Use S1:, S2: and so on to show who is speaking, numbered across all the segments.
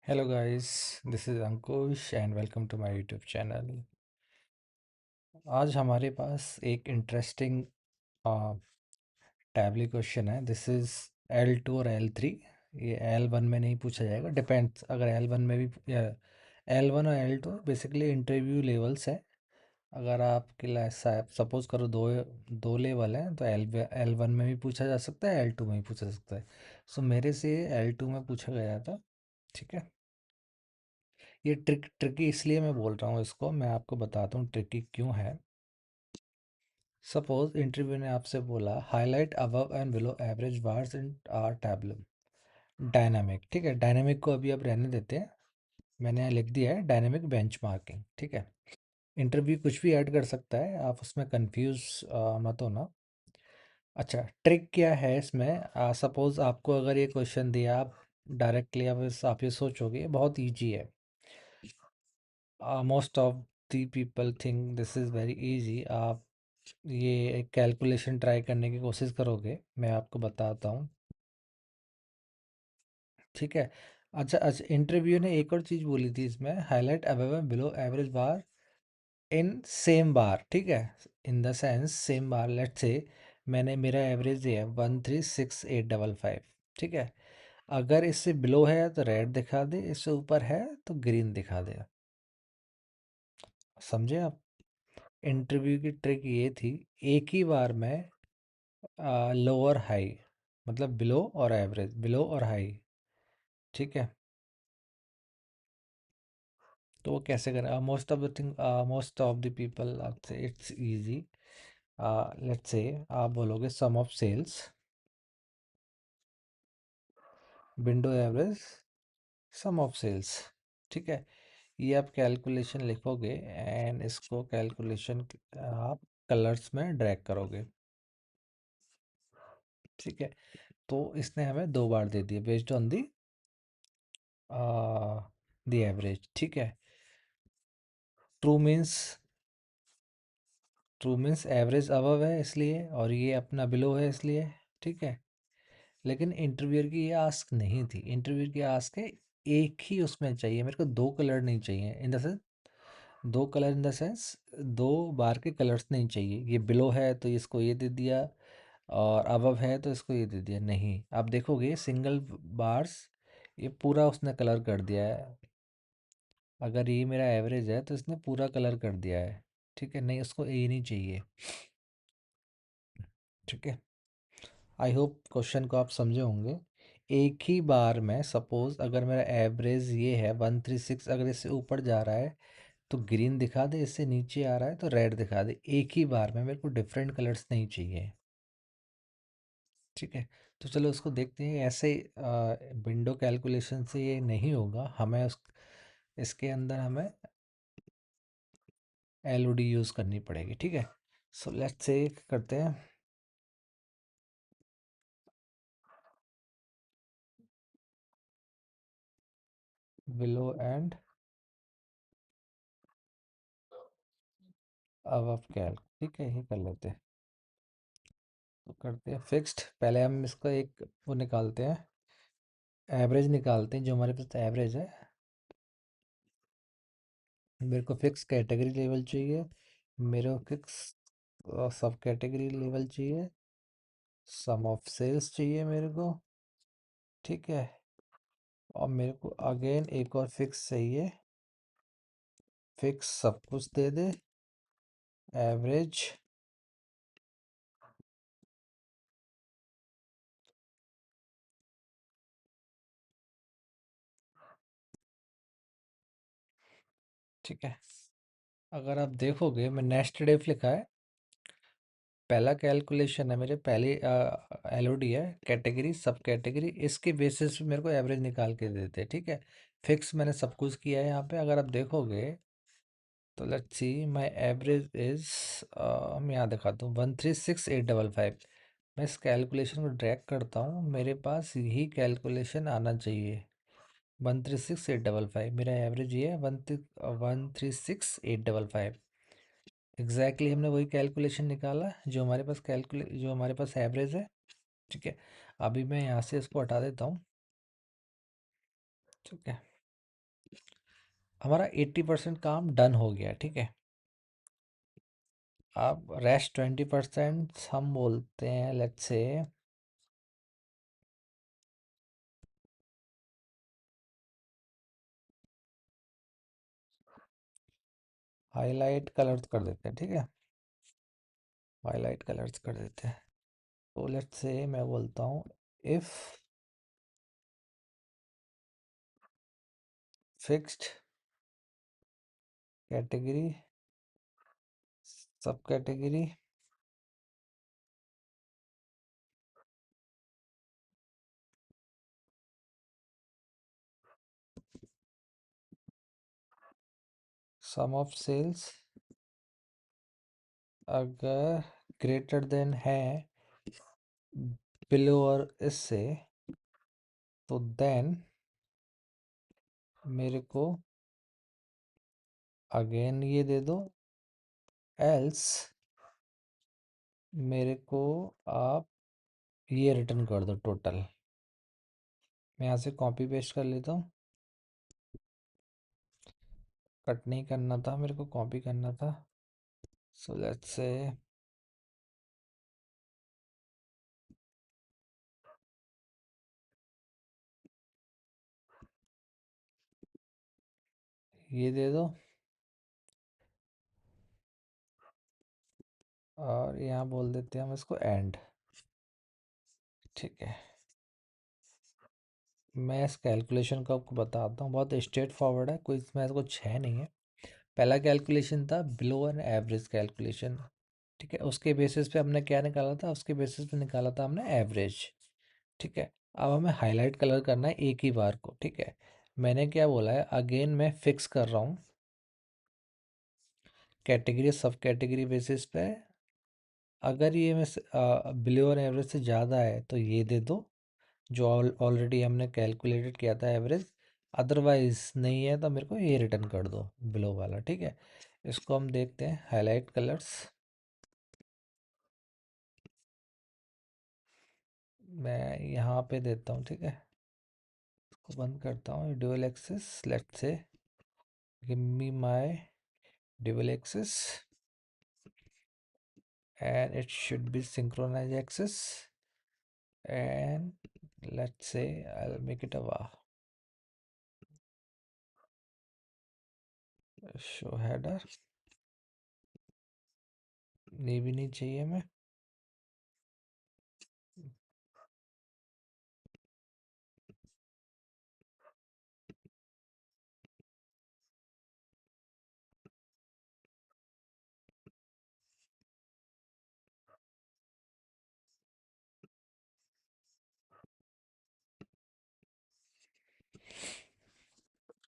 S1: Hello guys, this is Ankush and welcome to my YouTube channel. आज हमारे पास एक interesting टैबली question है. This is L2 और L3. ये L1 में नहीं पूछा जाएगा. डिपेंड्स, अगर L1 में भी L1 और L2 बेसिकली इंटरव्यू लेवल्स है. अगर आपके सपोज करो दो दो लेवल हैं तो L1 में भी पूछा जा सकता है, L2 में भी पूछा जा सकता है. सो मेरे से L2 में पूछा गया था. ठीक है. ये ट्रिकी इसलिए मैं बोल रहा हूँ इसको, मैं आपको बताता हूँ ट्रिकी क्यों है. सपोज इंटरव्यू ने आपसे बोला highlight above and below average bars in are Tableau. Dynamic, ठीक है. डायनामिक को अभी अब रहने देते हैं. मैंने यहाँ लिख दिया है डायनामिक बेंचमार्किंग. ठीक है. इंटरव्यू कुछ भी ऐड कर सकता है, आप उसमें कंफ्यूज मत होना. अच्छा, ट्रिक क्या है इसमें. सपोज आपको अगर ये क्वेश्चन दिया, आप डायरेक्टली आप ये सोचोगे बहुत ईजी है. Most of the people think this is very easy. आप ये एक कैलकुलेशन ट्राई करने की कोशिश करोगे, मैं आपको बताता हूँ. ठीक है. अच्छा अच्छा, इंटरव्यू ने एक और चीज़ बोली थी इसमें, highlight above and below average bar in same bar. ठीक है. In the sense same bar. Let's say मैंने मेरा एवरेज ये है 136855. ठीक है. अगर इससे बिलो है तो रेड दिखा दे, इससे ऊपर है तो ग्रीन दिखा दे. समझे आप. इंटरव्यू की ट्रिक ये थी, एक ही बार में लो और हाई, मतलब बिलो और एवरेज, बिलो और हाई. ठीक है. तो वो कैसे करें. Most of the people say it's easy. Let's say आप बोलोगे sum of cells, window average, sum of cells. ठीक है. ये आप कैलकुलेशन लिखोगे एंड इसको कैलकुलेशन आप कलर्स में ड्रैग करोगे. ठीक है. तो इसने हमें दो बार दे दिए बेस्ड ऑन दी एवरेज. ठीक है. True means true means average above है इसलिए, और ये अपना बिलो है इसलिए. ठीक है. लेकिन इंटरव्यूअर की ये आस्क नहीं थी. इंटरव्यूअर की आस्क है एक ही उसमें चाहिए मेरे को, दो कलर नहीं चाहिए. इन द सेंस दो कलर, इन द सेंस दो बार के कलर्स नहीं चाहिए. ये बिलो है तो इसको ये दे दिया, और अबव है तो इसको ये दे दिया. नहीं, आप देखोगे सिंगल बार्स ये पूरा उसने कलर कर दिया है. अगर ये मेरा एवरेज है तो इसने पूरा कलर कर दिया है. ठीक है. नहीं, उसको ये नहीं चाहिए. ठीक है. आई होप क्वेश्चन को आप समझे होंगे. एक ही बार में सपोज अगर मेरा एवरेज ये है 136, अगर इससे ऊपर जा रहा है तो ग्रीन दिखा दे, इससे नीचे आ रहा है तो रेड दिखा दे. एक ही बार में, मेरे को डिफरेंट कलर्स नहीं चाहिए. ठीक है. तो चलो उसको देखते हैं. ऐसे विंडो कैलकुलेशन से ये नहीं होगा. हमें इसके अंदर हमें एलओडी यूज़ करनी पड़ेगी. ठीक है. सो लेट्स से करते हैं बिलो एंड अबव कैल. ठीक है, ये कर लेते हैं. तो करते हैं फिक्स्ड. पहले हम इसका एक वो निकालते हैं, एवरेज निकालते हैं. जो हमारे पास एवरेज है, मेरे को फिक्स कैटेगरी लेवल चाहिए, मेरे को फिक्स सब कैटेगरी लेवल चाहिए, सम ऑफ सेल्स चाहिए मेरे को. ठीक है. और मेरे को अगेन एक और फिक्स चाहिए, फिक्स सब कुछ दे दे, एवरेज. ठीक है. अगर आप देखोगे मैं नेक्स्ट इफ लिखा है. पहला कैलकुलेशन है मेरे, पहली एलओडी है, कैटेगरी सब कैटेगरी, इसके बेसिस पे मेरे को एवरेज निकाल के देते हैं. ठीक है. फिक्स मैंने सब कुछ किया है यहाँ पे. अगर आप देखोगे तो let's see my average is, मैं यहाँ दिखाता हूँ 136855. मैं इस कैलकुलेशन को ड्रैग करता हूँ, मेरे पास यही कैलकुलेशन आना चाहिए. 136855 मेरा एवरेज ये है. 136855 एग्जैक्टली हमने वही कैलकुलेशन निकाला जो हमारे पास एवरेज है. ठीक है. अभी मैं यहाँ से इसको हटा देता हूँ. ठीक है. हमारा 80% काम डन हो गया, ठीक है। अब रेस्ट 20% हम बोलते हैं, लेट्स से हाईलाइट कलर्स कर देते हैं, ठीक है। हाईलाइट कलर्स कर देते हैं। तो लेट्स से मैं बोलता हूँ, इफ फिक्स्ड कैटेगरी सब कैटेगरी सम ऑफ सेल्स अगर ग्रेटर देन है बिलो और इससे, तो देन मेरे को अगेन ये दे दो, एल्स मेरे को आप ये रिटर्न कर दो टोटल। मैं यहाँ से कॉपी पेस्ट कर लेता हूँ। कट नहीं करना था, मेरे को कॉपी करना था। सो लेट्स से ये दे दो, और यहाँ बोल देते हैं हम इसको एंड, ठीक है। मैं इस कैलकुलेशन को आपको बताता हूँ, बहुत स्ट्रेट फॉरवर्ड है, कोई इसमें ऐसा कुछ है नहीं है। पहला कैलकुलेशन था बिलो एन एवरेज कैलकुलेशन, ठीक है। उसके बेसिस पे हमने क्या निकाला था, उसके बेसिस पे निकाला था हमने एवरेज, ठीक है। अब हमें हाईलाइट कलर करना है एक ही बार को, ठीक है। मैंने क्या बोला है, अगेन मैं फिक्स कर रहा हूँ कैटेगरी सब कैटेगरी बेसिस पे। अगर ये मैं बिलो और एवरेज से ज़्यादा है तो ये दे दो, जो ऑलरेडी हमने कैलकुलेटेड किया था एवरेज। अदरवाइज नहीं है तो मेरे को ये रिटर्न कर दो बिलो वाला, ठीक है। इसको हम देखते हैं हाईलाइट कलर्स। मैं यहाँ पे देता हूँ, ठीक है। इसको बंद करता हूँ, dual axis, let's say give me my dual axis and it should be synchronized access, and let's say I'll make it a show header, ये भी नहीं चाहिए हमें।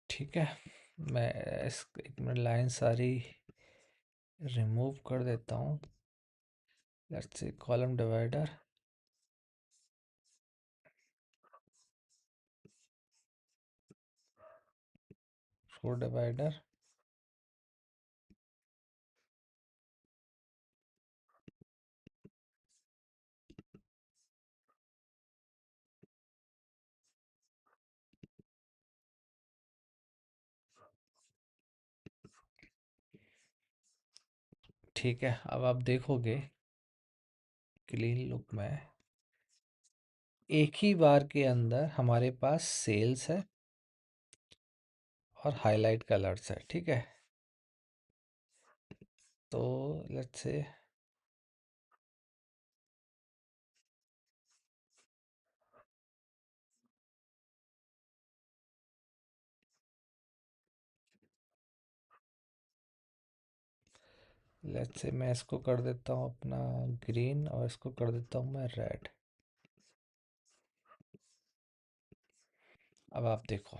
S1: ठीक है, मैं इस एक मिनट लाइन सारी रिमूव कर देता हूँ। Let's say column divider, row divider, ठीक है। अब आप देखोगे क्लीन लुक में एक ही बार के अंदर हमारे पास सेल्स है और हाईलाइट कलर्स है, ठीक है। तो लेट्स से मैं इसको कर देता हूँ अपना ग्रीन, और इसको कर देता हूँ मैं रेड। अब आप देखो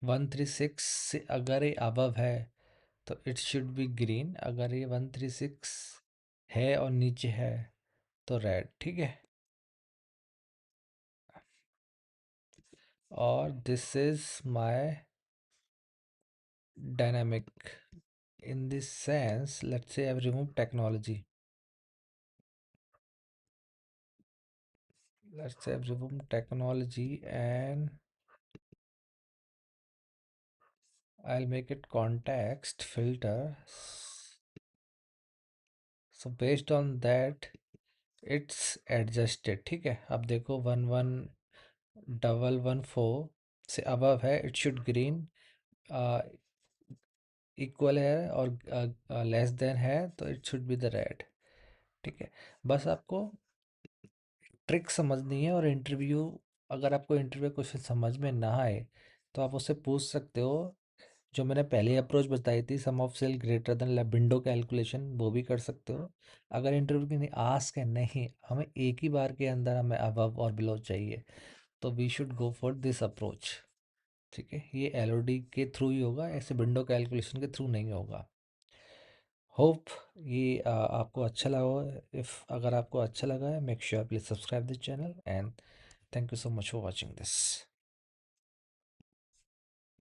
S1: 136 से अगर ये अबव है तो इट शुड बी ग्रीन, अगर ये 136 है और नीचे है तो रेड, ठीक है। और this is my dynamic in this sense, let's say I've removed technology. Let's say I've removed technology and I'll make it context filter. So based on that it's adjusted. ठीक है, अब देखो 1114 से अबव है, it should green, equal है और less than है तो it should be the red. ठीक है, बस आपको ट्रिक समझनी है। और इंटरव्यू, अगर आपको इंटरव्यू क्वेश्चन समझ में ना आए तो आप उससे पूछ सकते हो। जो मैंने पहले अप्रोच बताई थी, sum of cell greater than window calculation, वो भी कर सकते हो। अगर इंटरव्यू की नहीं आस्क है, नहीं हमें एक ही बार के अंदर हमें अबव और बिलो चाहिए, तो we should go for this approach. ठीक है, ये एलओडी के थ्रू ही होगा, ऐसे विंडो कैलकुलेशन के थ्रू नहीं होगा। होप ये आपको अच्छा लगा हो। इफ़ अगर आपको अच्छा लगा है, make sure please subscribe this channel and thank you so much for watching this.